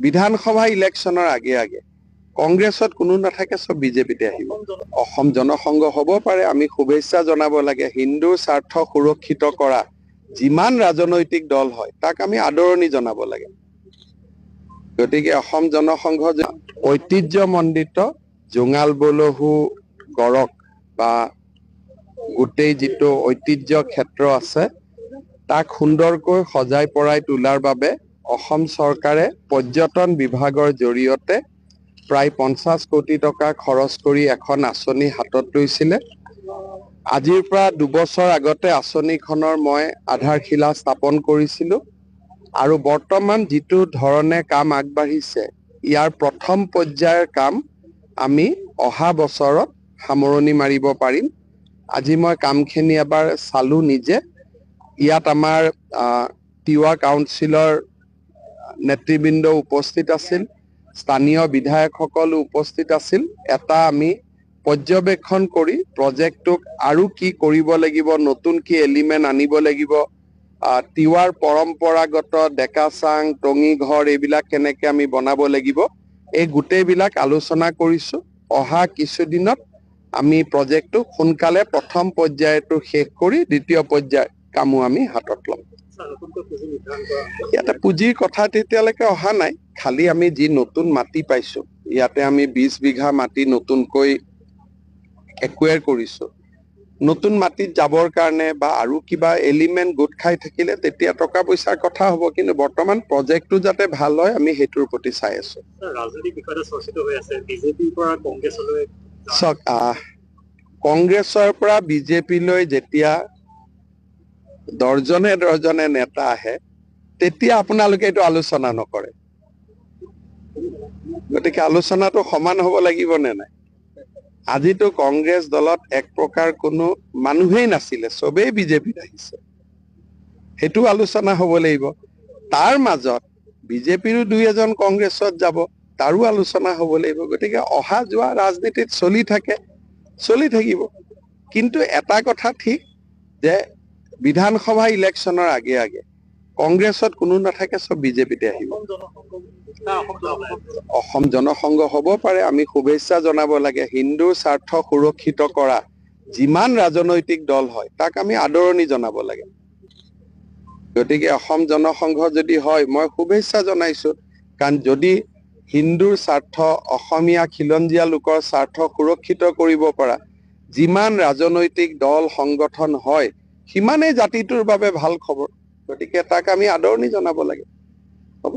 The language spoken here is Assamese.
বিধানসভা ইলেকশ্যনৰ আগে আগে কংগ্ৰেছত কোনো নাথাকে, চব বিজেপিতে আহিব। অসম জনসংঘ হ'ব পাৰে, আমি শুভেচ্ছা জনাব লাগে। হিন্দুৰ স্বাৰ্থ সুৰক্ষিত কৰা যিমান ৰাজনৈতিক দল হয় তাক আমি আদৰণি জনাব লাগে। গতিকে অসম জনসংঘ ঐতিহ্যমণ্ডিত জোঙাল বলহু গড়ক বা গোটেই যিটো ঐতিহ্য ক্ষেত্ৰ আছে তাক সুন্দৰকৈ সজাই পৰাই তোলাৰ বাবে অসম চৰকাৰে পৰ্যটন বিভাগৰ জৰিয়তে প্ৰায় 50 কোটি টকা খৰচ কৰি এখন আঁচনি হাতত লৈছিলে। আজিৰ পৰা 2 বছৰ আগতে আঁচনিখনৰ মই আধাৰশিলা স্থাপন কৰিছিলোঁ আৰু বৰ্তমান যিটো ধৰণে কাম আগবাঢ়িছে ইয়াৰ প্ৰথম পৰ্যায়ৰ কাম আমি অহা বছৰত সামৰণি মাৰিব পাৰিম। আজি মই কামখিনি এবাৰ চালো নিজে। ইয়াত আমাৰ তিৱা কাউন্সিলৰ নেতৃবৃন্দ উপস্থিত আছিল, স্থানীয় বিধায়কসকলো উপস্থিত আছিল। এটা আমি পৰ্যবেক্ষণ কৰি প্ৰজেক্টটোক আৰু কি কৰিব লাগিব, নতুন কি এলিমেন্ট আনিব লাগিব, তিৱাৰ পৰম্পৰাগত ডেকাচাং টঙি ঘৰ এইবিলাক কেনেকে আমি বনাব লাগিব, এই গোটেইবিলাক আলোচনা কৰিছো। অহা কিছুদিনত আমি প্ৰজেক্টটো সোনকালে প্ৰথম পৰ্যায়টো শেষ কৰি দ্বিতীয় পৰ্যায়ৰ কামো আমি হাতত ল'ম। ইয়াতে পুঁজিৰ কথা তেতিয়ালৈকে অহা নাই, খালি আমি যি নতুন মাটি পাইছো, ইয়াতে আমি 20 বিঘা মাটি নতুনকৈ একুৱেৰ কৰিছো। নতুন মাটিত যাবৰ কাৰণে বা আৰু কিবা এলিমেন্ট গোট খাই থাকিলে তেতিয়া টকা পইচাৰ কথা হ'ব, কিন্তু বৰ্তমান প্ৰজেক্টটো যাতে ভাল হয় আমি সেইটোৰ প্ৰতি চাই আছো। কংগ্ৰেছৰ পৰা বিজেপিলৈ যেতিয়া দৰ্জনে নেতা আহে তেতিয়া আপোনালোকে এইটো আলোচনা নকৰে। গতিকে আলোচনাটো সমান হ'ব লাগিব নে নাই? আজিতো কংগ্ৰেছ দলত এক প্ৰকাৰ কোনো মানুহেই নাছিলে, চবেই বিজেপিত আহিছে, সেইটো আলোচনা হ'ব লাগিব। তাৰ মাজত বিজেপিৰো 2-এজন কংগ্ৰেছত যাব, তাৰো আলোচনা হ'ব লাগিব। গতিকে অহা যোৱা ৰাজনীতিত চলি থাকিব। কিন্তু এটা কথা ঠিক যে বিধানসভা ইলেকশ্যনৰ আগে আগে কংগ্ৰেছত কোনো নাথাকে, চব বিজেপিতে আহিব। অসম জনসংঘ হ'ব পাৰে, আমি শুভেচ্ছা জনাব লাগে। হিন্দুৰ স্বাৰ্থ সুৰক্ষিত কৰা যিমান ৰাজনৈতিক দল হয় তাক আমি আদৰণি জনাব লাগে। গতিকে অসম জনসংঘ যদি হয় মই শুভেচ্ছা জনাইছো, কাৰণ যদি হিন্দুৰ স্বাৰ্থ, অসমীয়া খিলঞ্জীয়া লোকৰ স্বাৰ্থ সুৰক্ষিত কৰিব পৰা যিমান ৰাজনৈতিক দল সংগঠন হয় সিমানেই জাতিটোৰ বাবে ভাল খবৰ। গতিকে তাক আমি আদৰণি জনাব লাগে। হ'ব।